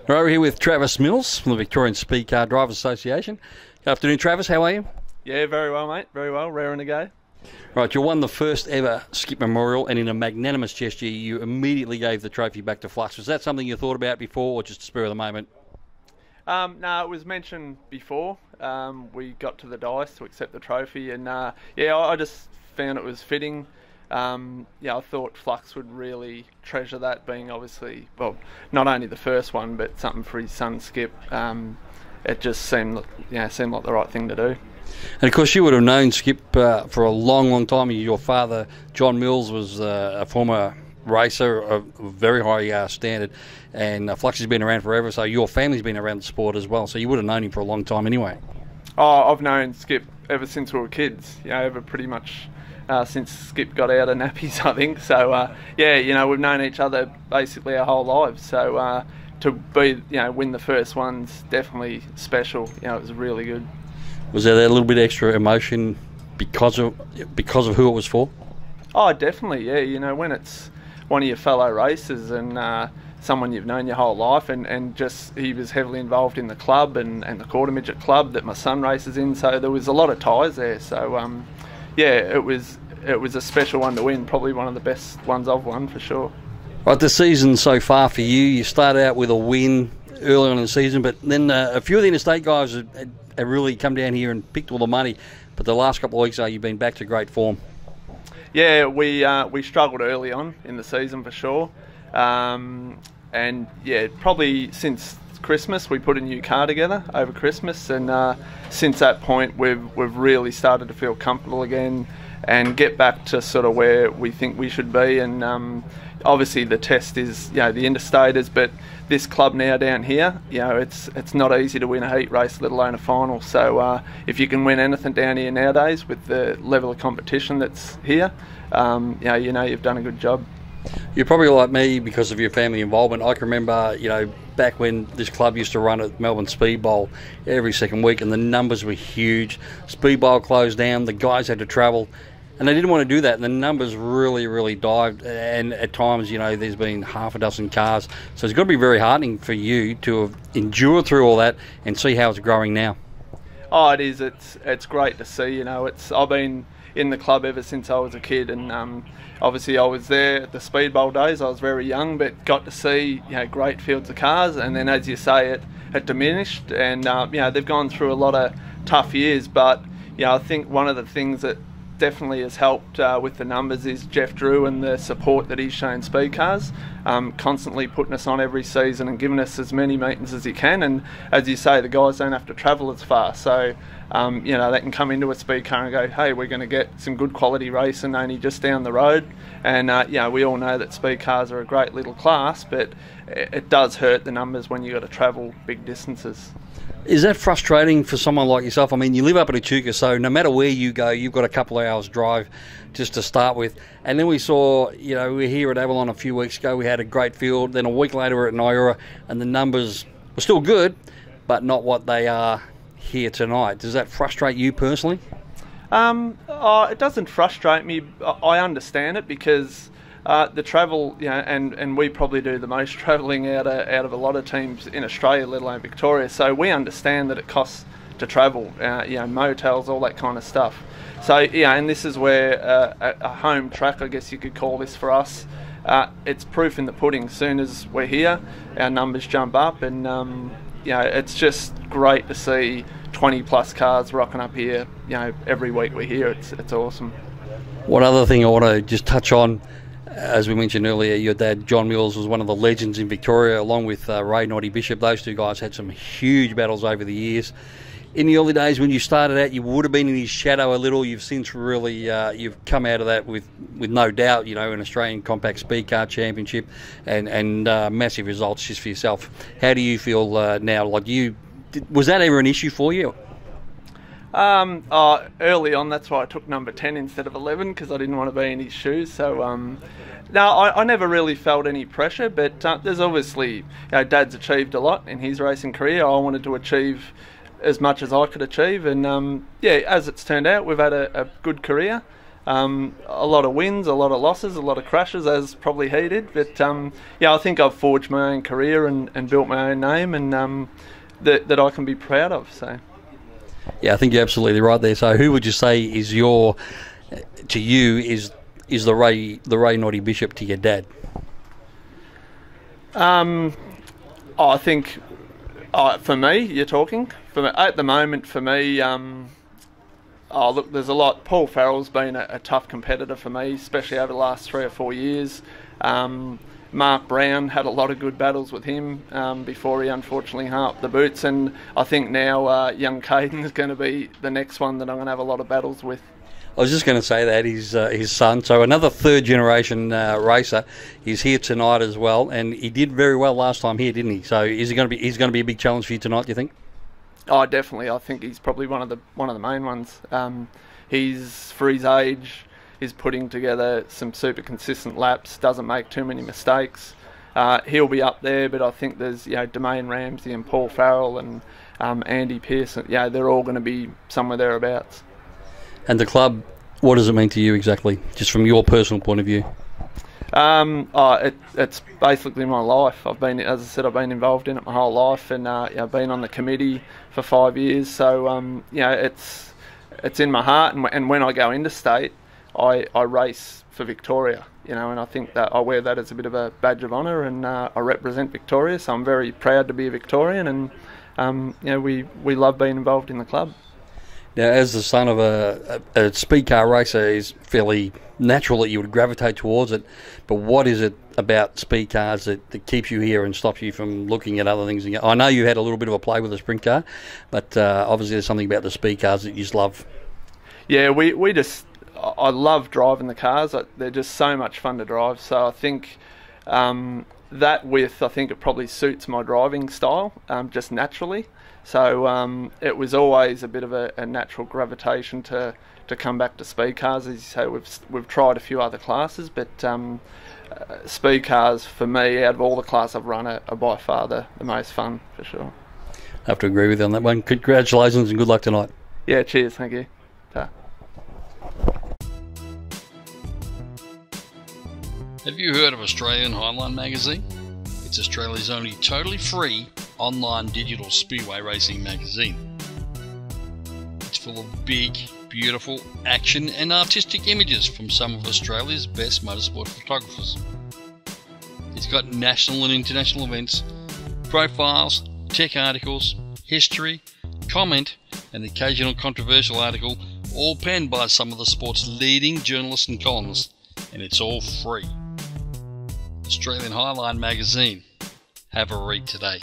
Right, we're here with Travis Mills from the Victorian Speed Car Drivers Association. Good afternoon, Travis. How are you? Yeah, very well, mate. Very well. Raring to go. Right, you won the first ever Skip Memorial, and in a magnanimous gesture, you immediately gave the trophy back to Flux. Was that something you thought about before, or just a spur of the moment? No, it was mentioned before. We got to the dice to accept the trophy, and I just found it was fitting. I thought Flux would really treasure that, being obviously, well, not only the first one, but something for his son Skip. It just seemed like the right thing to do. And of course, you would have known Skip for a long, long time. Your father, John Mills, was a former racer of very high standard, and Flux has been around forever. So your family's been around the sport as well. So you would have known him for a long time, anyway. Oh, I've known Skip ever since we were kids. Ever pretty much. Since Skip got out of nappies, I think. So, we've known each other basically our whole lives. So, to be, win the first one's definitely special. It was really good. Was there that little bit extra emotion because of who it was for? Oh, definitely, yeah. When it's one of your fellow racers and someone you've known your whole life, and just he was heavily involved in the club and the quarter midget club that my son races in. So there was a lot of ties there. So, it was a special one to win, probably one of the best ones I've won for sure. Right, the season so far for you started out with a win early on in the season, but then a few of the interstate guys have really come down here and picked all the money, but the last couple of weeks you've been back to great form. Yeah, we struggled early on in the season for sure, and probably since Christmas we put a new car together over Christmas, and since that point we've really started to feel comfortable again and get back to sort of where we think we should be. And obviously the test is the interstaters, but this club now down here, it's not easy to win a heat race, let alone a final. So if you can win anything down here nowadays with the level of competition that's here, you've done a good job. You're probably like me because of your family involvement. I can remember, back when this club used to run at Melbourne Speed Bowl every second week, and the numbers were huge. Speed Bowl closed down, the guys had to travel, and they didn't want to do that, and the numbers really, really dived. And at times, there's been half a dozen cars. So it's got to be very heartening for you to have endured through all that and see how it's growing now. Oh, it is. It's great to see. I've been in the club ever since I was a kid, and obviously I was there at the Speed Bowl days. I was very young, but got to see great fields of cars, and then as you say, it diminished, and they've gone through a lot of tough years, but I think one of the things that definitely has helped with the numbers is Jeff Drew and the support that he's shown speed cars, constantly putting us on every season and giving us as many meetings as he can. And as you say, the guys don't have to travel as far, so they can come into a speed car and go, hey, we're going to get some good quality racing only just down the road. And we all know that speed cars are a great little class, but it does hurt the numbers when you've got to travel big distances. Is that frustrating for someone like yourself? I mean, you live up at Echuca, so no matter where you go, you've got a couple of hours drive just to start with. And then we saw, we were here at Avalon a few weeks ago, we had a great field. Then a week later we're at Nyura, and the numbers were still good, but not what they are here tonight. Does that frustrate you personally? It doesn't frustrate me. I understand it because the travel, and we probably do the most travelling out of a lot of teams in Australia, let alone Victoria. So we understand that it costs to travel, motels, all that kind of stuff. So and this is where a home track, I guess you could call this for us. It's proof in the pudding. As soon as we're here, our numbers jump up, and it's just great to see 20 plus cars rocking up here. Every week we're here. It's awesome. One other thing I want to just touch on. As we mentioned earlier, your dad, John Mills, was one of the legends in Victoria, along with Ray Naughty Bishop. Those two guys had some huge battles over the years. In the early days when you started out, you would have been in his shadow a little. You've since really, you've come out of that with no doubt, an Australian Compact Speed Car Championship and massive results just for yourself. How do you feel now? Was that ever an issue for you? Early on, that's why I took number 10 instead of 11, because I didn't want to be in his shoes. So, no, I never really felt any pressure, but there's obviously, Dad's achieved a lot in his racing career. I wanted to achieve as much as I could achieve, and as it's turned out, we've had a good career. A lot of wins, a lot of losses, a lot of crashes, as probably he did. But yeah, I think I've forged my own career and built my own name, and that I can be proud of. So. Yeah, I think you're absolutely right there. So, who would you say is is the Ray Noddy Bishop to your dad? I think for me, you're talking. At the moment, for me. Look, there's a lot. Paul Farrell's been a tough competitor for me, especially over the last 3 or 4 years. Mark Brown had a lot of good battles with him before he unfortunately hung up the boots, and I think now young Caden is going to be the next one that I'm going to have a lot of battles with. I was just going to say that his son, so another third generation racer, is here tonight as well, and he did very well last time here, didn't he? So he's going to be a big challenge for you tonight, do you think? Oh, definitely. I think he's probably one of the main ones. He's, for his age, is putting together some super consistent laps. Doesn't make too many mistakes. He'll be up there, but I think there's Domain Ramsey and Paul Farrell and Andy Pearson. Yeah, they're all going to be somewhere thereabouts. And the club, what does it mean to you exactly, just from your personal point of view? It's basically my life. As I said, I've been involved in it my whole life, and I've been on the committee for 5 years. So it's in my heart, and when I go interstate, I race for Victoria. And I think that I wear that as a bit of a badge of honour, and I represent Victoria. So I'm very proud to be a Victorian, and we love being involved in the club. Now, as the son of a speed car racer, is fairly natural that you would gravitate towards it. But what is it about speed cars that keeps you here and stops you from looking at other things? I know you had a little bit of a play with a sprint car, but obviously there's something about the speed cars that you just love. Yeah, I love driving the cars. They're just so much fun to drive. So I think I think it probably suits my driving style just naturally. So it was always a bit of a natural gravitation to come back to speed cars. As you say, we've tried a few other classes, but speed cars for me, out of all the classes I've run, are by far the most fun for sure. I have to agree with you on that one. Congratulations and good luck tonight. Yeah, cheers, thank you. Ta. Have you heard of Australian Highline magazine? It's Australia's only totally free online digital speedway racing magazine. It's full of big, beautiful action and artistic images from some of Australia's best motorsport photographers. It's got national and international events, profiles, tech articles, history, comment, and occasional controversial article, all penned by some of the sport's leading journalists and columnists, and it's all free. Australian Highline magazine. Have a read today.